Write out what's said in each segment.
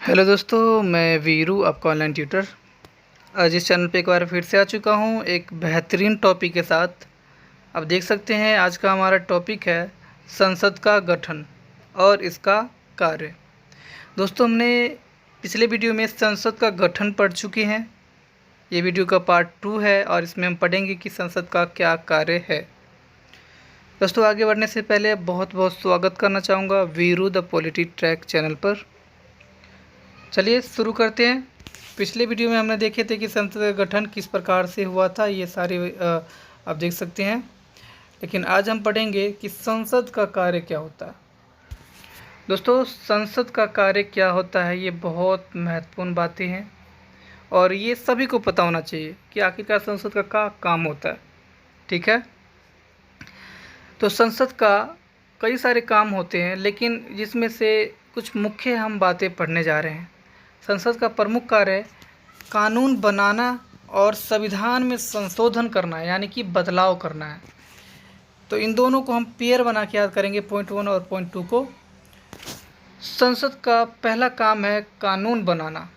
Hello दोस्तों, मैं वीरू, आपका ऑनलाइन ट्यूटर। आज इस चैनल पे एक बार फिर से आ चुका हूँ एक बेहतरीन टॉपिक के साथ। आप देख सकते हैं आज का हमारा टॉपिक है संसद का गठन और इसका कार्य। दोस्तों, हमने पिछले वीडियो में संसद का गठन पढ़ चुके हैं। ये वीडियो का पार्ट 2 है और इसमें हम पढ़ेंगे कि संसद का क्या कार्य है। दोस्तों, आगे बढ़ने से पहले बहुत बहुत स्वागत करना चाहूँगा Veeru the polity track channel पर। चलिए शुरू करते हैं। पिछले वीडियो में हमने देखे थे कि संसद का गठन किस प्रकार से हुआ था, ये सारे आप देख सकते हैं। लेकिन आज हम पढ़ेंगे कि संसद का कार्य क्या होता है। दोस्तों, संसद का कार्य क्या होता है, ये बहुत महत्वपूर्ण बातें हैं और ये सभी को पता होना चाहिए कि आखिरकार संसद का क्या काम होता है। ठीक है, तो संसद का कई सारे काम होते हैं, लेकिन जिसमें से कुछ मुख्य हम बातें पढ़ने जा रहे हैं। संसद का प्रमुख कार्य कानून बनाना और संविधान में संशोधन करना, यानी कि बदलाव करना है। तो इन दोनों को हम पेयर बना के याद करेंगे, पॉइंट 1 और पॉइंट 2 को। संसद का पहला काम है कानून बनाना।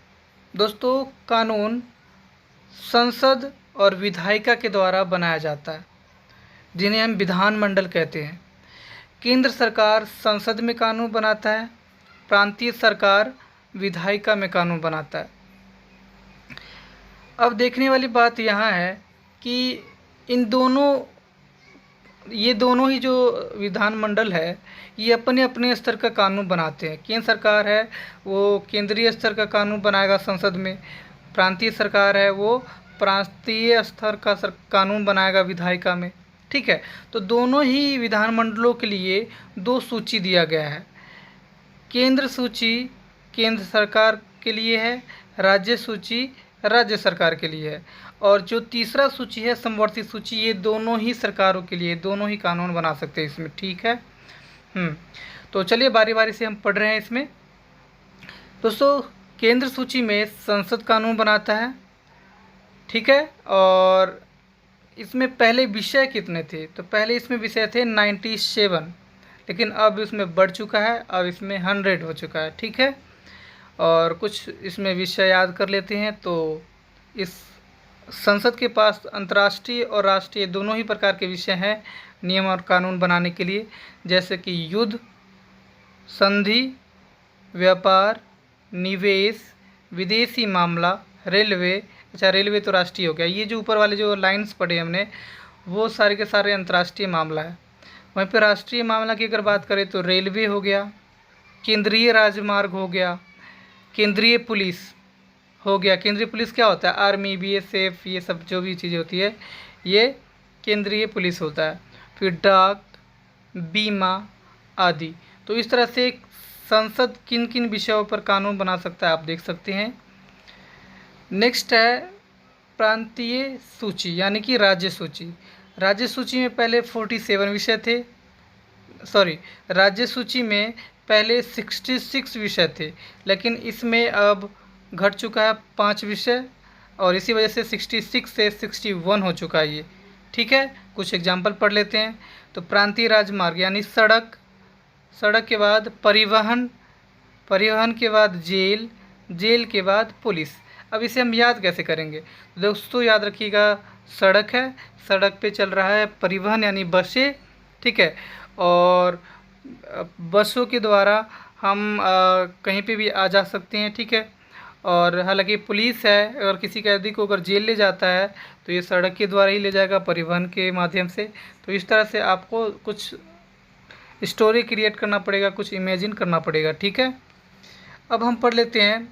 दोस्तों, कानून संसद और विधायिका के द्वारा बनाया जाता है, जिन्हें हम विधानमंडल कहते हैं। केंद्र सरकार संसद में कानून बनाता है, प्रांतीय सरकार विधायिका में कानून बनाता है। अब देखने वाली बात यहाँ है कि ये दोनों ही जो विधानमंडल है, ये अपने अपने स्तर का कानून बनाते हैं। केंद्र सरकार है वो केंद्रीय स्तर का कानून बनाएगा संसद में, प्रांतीय सरकार है वो प्रांतीय स्तर का कानून बनाएगा विधायिका में। ठीक है, तो दोनों ही विधानमंडलों के लिए दो सूची दिया गया है। केंद्र सूची केंद्र सरकार के लिए है, राज्य सूची राज्य सरकार के लिए है, और जो तीसरा सूची है समवर्ती सूची, ये दोनों ही सरकारों के लिए, दोनों ही कानून बना सकते हैं इसमें। ठीक है, तो चलिए बारी बारी से हम पढ़ रहे हैं इसमें। दोस्तों, केंद्र सूची में संसद कानून बनाता है। ठीक है, और इसमें पहले विषय कितने थे? तो पहले इसमें विषय थे 97, लेकिन अब इसमें बढ़ चुका है, अब इसमें 100 हो चुका है। ठीक है, और कुछ इसमें विषय याद कर लेते हैं। तो इस संसद के पास अंतर्राष्ट्रीय और राष्ट्रीय दोनों ही प्रकार के विषय हैं नियम और कानून बनाने के लिए, जैसे कि युद्ध, संधि, व्यापार, निवेश, विदेशी मामला, रेलवे। अच्छा, रेलवे तो राष्ट्रीय हो गया। ये जो ऊपर वाले जो लाइंस पढ़े हमने, वो सारे के सारे अंतर्राष्ट्रीय मामला है। वहीं पर राष्ट्रीय मामला की अगर बात करें तो रेलवे हो गया, केंद्रीय राजमार्ग हो गया, केंद्रीय पुलिस हो गया। केंद्रीय पुलिस क्या होता है? आर्मी, BSF, ये सब जो भी चीज़ें होती है, ये केंद्रीय पुलिस होता है। फिर डाक, बीमा आदि। तो इस तरह से संसद किन किन विषयों पर कानून बना सकता है, आप देख सकते हैं। नेक्स्ट है प्रांतीय सूची, यानी कि राज्य सूची। राज्य सूची में पहले 47 विषय थे, राज्य सूची में पहले 66 विषय थे, लेकिन इसमें अब घट चुका है 5 विषय, और इसी वजह से 66 से 61 हो चुका है ये। ठीक है, कुछ एग्जाम्पल पढ़ लेते हैं। तो प्रांतीय राजमार्ग यानी सड़क, सड़क के बाद परिवहन, परिवहन के बाद जेल, जेल के बाद पुलिस। अब इसे हम याद कैसे करेंगे? दोस्तों, याद रखिएगा, सड़क है, सड़क पे चल रहा है परिवहन यानी बसें। ठीक है, और बसों के द्वारा हम कहीं पे भी आ जा सकते हैं। ठीक है, और हालांकि पुलिस है, अगर किसी कैदी को अगर जेल ले जाता है तो ये सड़क के द्वारा ही ले जाएगा, परिवहन के माध्यम से। तो इस तरह से आपको कुछ स्टोरी क्रिएट करना पड़ेगा, कुछ इमेजिन करना पड़ेगा। ठीक है, अब हम पढ़ लेते हैं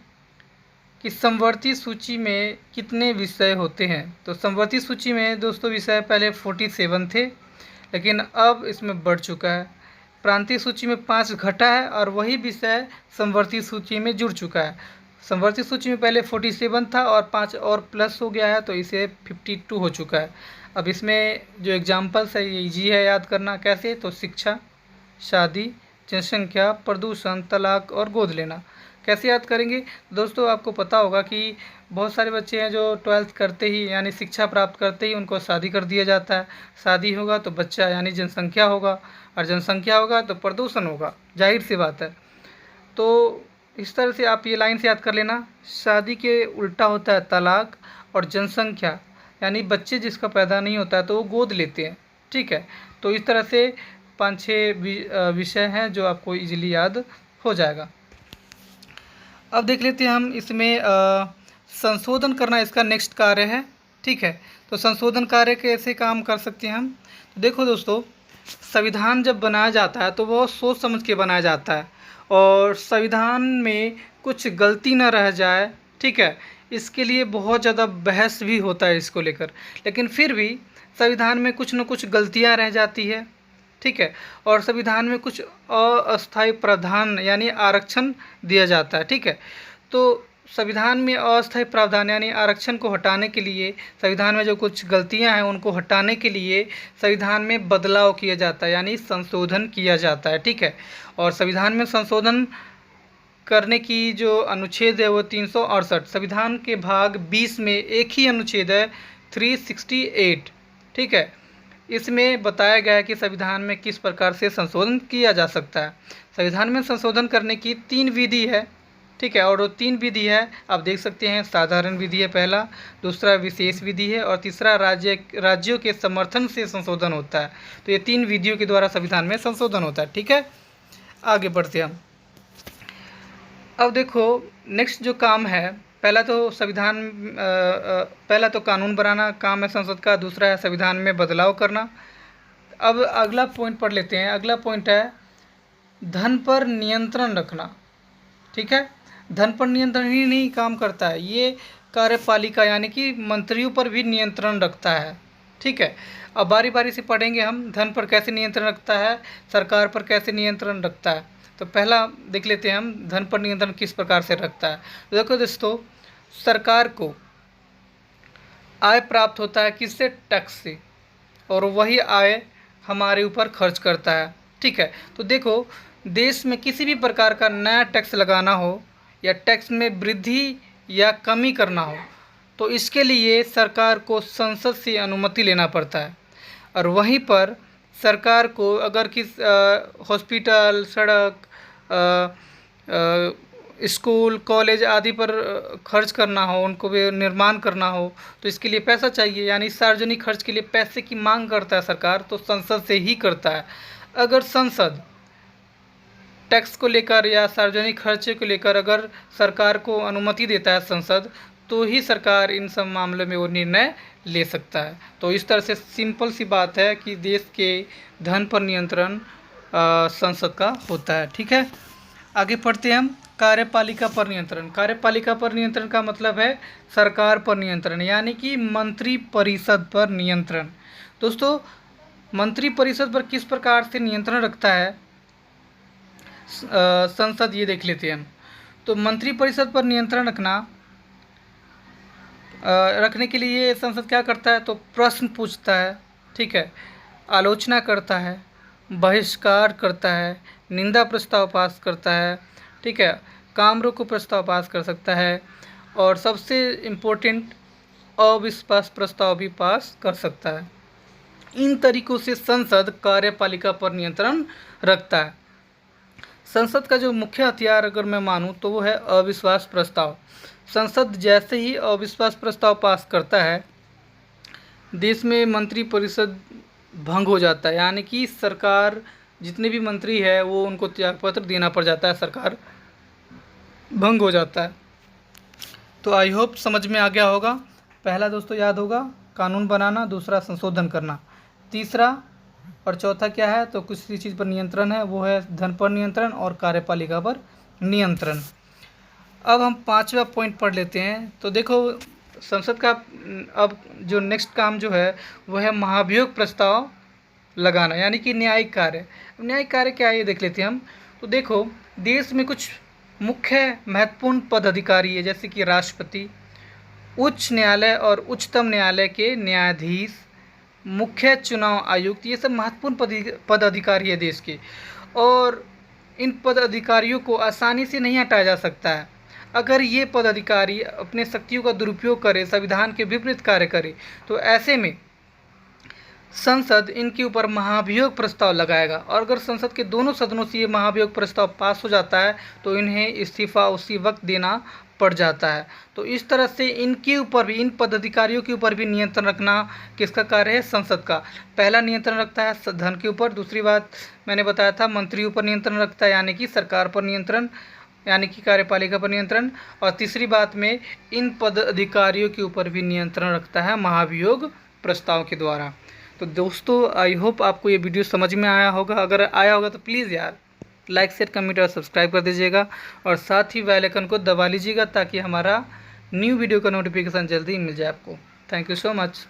कि समवर्ती सूची में कितने विषय होते हैं। तो समवर्ती सूची में दोस्तों विषय पहले 47 थे, लेकिन अब इसमें बढ़ चुका है। प्रांतीय सूची में 5 घटा है और वही विषय समवर्ती सूची में जुड़ चुका है। समवर्ती सूची में पहले 47 था और 5 और प्लस हो गया है, तो इसे 52 हो चुका है। अब इसमें जो एग्जाम्पल्स है ये ईजी है याद करना। कैसे? तो शिक्षा, शादी, जनसंख्या, प्रदूषण, तलाक और गोद लेना। कैसे याद करेंगे? दोस्तों, आपको पता होगा कि बहुत सारे बच्चे हैं जो 12th करते ही यानी शिक्षा प्राप्त करते ही उनको शादी कर दिया जाता है। शादी होगा तो बच्चा यानी जनसंख्या होगा, और जनसंख्या होगा तो प्रदूषण होगा, जाहिर सी बात है। तो इस तरह से आप ये लाइन से याद कर लेना, शादी के उल्टा होता है तलाक, और जनसंख्या यानी बच्चे जिसका पैदा नहीं होता है तो वो गोद लेते हैं। ठीक है, तो इस तरह से 5-6 विषय हैं जो आपको इजीली याद हो जाएगा। अब देख लेते हैं हम इसमें संशोधन करना इसका नेक्स्ट कार्य है। ठीक है, तो संशोधन कार्य कैसे काम कर सकते हैं हम। तो देखो दोस्तों, संविधान जब बनाया जाता है तो वो सोच समझ के बनाया जाता है, और संविधान में कुछ गलती न रह जाए, ठीक है, इसके लिए बहुत ज़्यादा बहस भी होता है इसको लेकर। लेकिन फिर भी संविधान में कुछ न कुछ गलतियां रह जाती है। ठीक है, और संविधान में कुछ अस्थायी प्रावधान यानी आरक्षण दिया जाता है। ठीक है, तो संविधान में अस्थायी प्रावधान यानी आरक्षण को हटाने के लिए, संविधान में जो कुछ गलतियां हैं उनको हटाने के लिए संविधान में बदलाव किया जाता है यानी संशोधन किया जाता है। ठीक है, और संविधान में संशोधन करने की जो अनुच्छेद है वो 368, संविधान के भाग 20 में एक ही अनुच्छेद है 368। ठीक है, इसमें बताया गया है कि संविधान में किस प्रकार से संशोधन किया जा सकता है। संविधान में संशोधन करने की 3 विधि है। ठीक है, और वो 3 विधि है आप देख सकते हैं, साधारण विधि है पहला, दूसरा विशेष विधि है, और तीसरा राज्यों के समर्थन से संशोधन होता है। तो ये 3 विधियों के द्वारा संविधान में संशोधन होता है। ठीक है, आगे बढ़ते हैं हम। अब देखो नेक्स्ट जो काम है, पहला तो पहला तो कानून बनाना काम है संसद का, दूसरा है संविधान में बदलाव करना। अब अगला पॉइंट पढ़ लेते हैं। अगला पॉइंट है धन पर नियंत्रण रखना। ठीक है, धन पर नियंत्रण ही नहीं काम करता है, ये कार्यपालिका यानी कि मंत्रियों पर भी नियंत्रण रखता है। ठीक है, अब बारी बारी से पढ़ेंगे हम, धन पर कैसे नियंत्रण रखता है, सरकार पर कैसे नियंत्रण रखता है। तो पहला देख लेते हैं हम, धन पर नियंत्रण किस प्रकार से रखता है। तो देखो दोस्तों, सरकार को आय प्राप्त होता है किससे, टैक्स से, और वही आय हमारे ऊपर खर्च करता है। ठीक है, तो देखो देश में किसी भी प्रकार का नया टैक्स लगाना हो या टैक्स में वृद्धि या कमी करना हो तो इसके लिए सरकार को संसद से अनुमति लेना पड़ता है। और वहीं पर सरकार को अगर किस हॉस्पिटल, सड़क, स्कूल, कॉलेज आदि पर खर्च करना हो, उनको भी निर्माण करना हो तो इसके लिए पैसा चाहिए, यानी सार्वजनिक खर्च के लिए पैसे की मांग करता है सरकार, तो संसद से ही करता है। अगर संसद टैक्स को लेकर या सार्वजनिक खर्चे को लेकर अगर सरकार को अनुमति देता है संसद, तो ही सरकार इन सब मामलों में वो निर्णय ले सकता है। तो इस तरह से सिंपल सी बात है कि देश के धन पर नियंत्रण संसद का होता है। ठीक है, आगे पढ़ते हैं हम। कार्यपालिका पर नियंत्रण। कार्यपालिका पर नियंत्रण का मतलब है सरकार पर नियंत्रण, यानी कि मंत्री परिषद पर नियंत्रण। दोस्तों, मंत्री परिषद पर किस प्रकार से नियंत्रण रखता है संसद, ये देख लेते हैं हम। तो मंत्री परिषद पर नियंत्रण रखने के लिए संसद क्या करता है, तो प्रश्न पूछता है। ठीक है, आलोचना करता है, बहिष्कार करता है, निंदा प्रस्ताव पास करता है। ठीक है, काम रोको प्रस्ताव पास कर सकता है, और सबसे इम्पोर्टेंट अविश्वास प्रस्ताव भी पास कर सकता है। इन तरीकों से संसद कार्यपालिका पर नियंत्रण रखता है। संसद का जो मुख्य हथियार अगर मैं मानूं तो वो है अविश्वास प्रस्ताव। संसद जैसे ही अविश्वास प्रस्ताव पास करता है, देश में मंत्री परिषद भंग हो जाता है, यानी कि सरकार जितने भी मंत्री है वो उनको त्यागपत्र देना पड़ जाता है, सरकार भंग हो जाता है। तो आई होप समझ में आ गया होगा। पहला दोस्तों याद होगा कानून बनाना, दूसरा संशोधन करना, तीसरा और चौथा क्या है, तो किसी चीज़ पर नियंत्रण है, वो है धन पर नियंत्रण और कार्यपालिका पर नियंत्रण। अब हम 5वां पॉइंट पढ़ लेते हैं। तो देखो संसद का अब जो नेक्स्ट काम जो है वो है महाभियोग प्रस्ताव लगाना, यानी कि न्यायिक कार्य। न्यायिक कार्य क्या है ये देख लेते हैं हम। तो देखो देश में कुछ मुख्य महत्वपूर्ण पदाधिकारी है, जैसे कि राष्ट्रपति, उच्च न्यायालय और उच्चतम न्यायालय के न्यायाधीश, मुख्य चुनाव आयुक्त, ये सब महत्वपूर्ण पदाधिकारी है देश के, और इन पदाधिकारियों को आसानी से नहीं हटाया जा सकता है। अगर ये पदाधिकारी अपने शक्तियों का दुरुपयोग करे, संविधान के विपरीत कार्य करे, तो ऐसे में संसद इनके ऊपर महाभियोग प्रस्ताव लगाएगा, और अगर संसद के दोनों सदनों से ये महाभियोग प्रस्ताव पास हो जाता है तो इन्हें इस्तीफा उसी वक्त देना पड़ जाता है। तो इस तरह से इनके ऊपर भी, इन पदाधिकारियों के ऊपर भी नियंत्रण रखना किसका कार्य है? संसद का। पहला नियंत्रण रखता है धन के ऊपर, दूसरी बात मैंने बताया था मंत्रियों पर नियंत्रण रखता है यानी कि सरकार पर नियंत्रण, यानी कि कार्यपालिका पर नियंत्रण, और तीसरी बात में इन पदाधिकारियों के ऊपर भी नियंत्रण रखता है महाभियोग प्रस्ताव के द्वारा। तो दोस्तों आई होप आपको ये वीडियो समझ में आया होगा। अगर आया होगा तो प्लीज़ यार लाइक शेयर कमेंट और सब्सक्राइब कर दीजिएगा, और साथ ही बेल आइकन को दबा लीजिएगा ताकि हमारा न्यू वीडियो का नोटिफिकेशन जल्दी मिल जाए आपको। Thank you so much.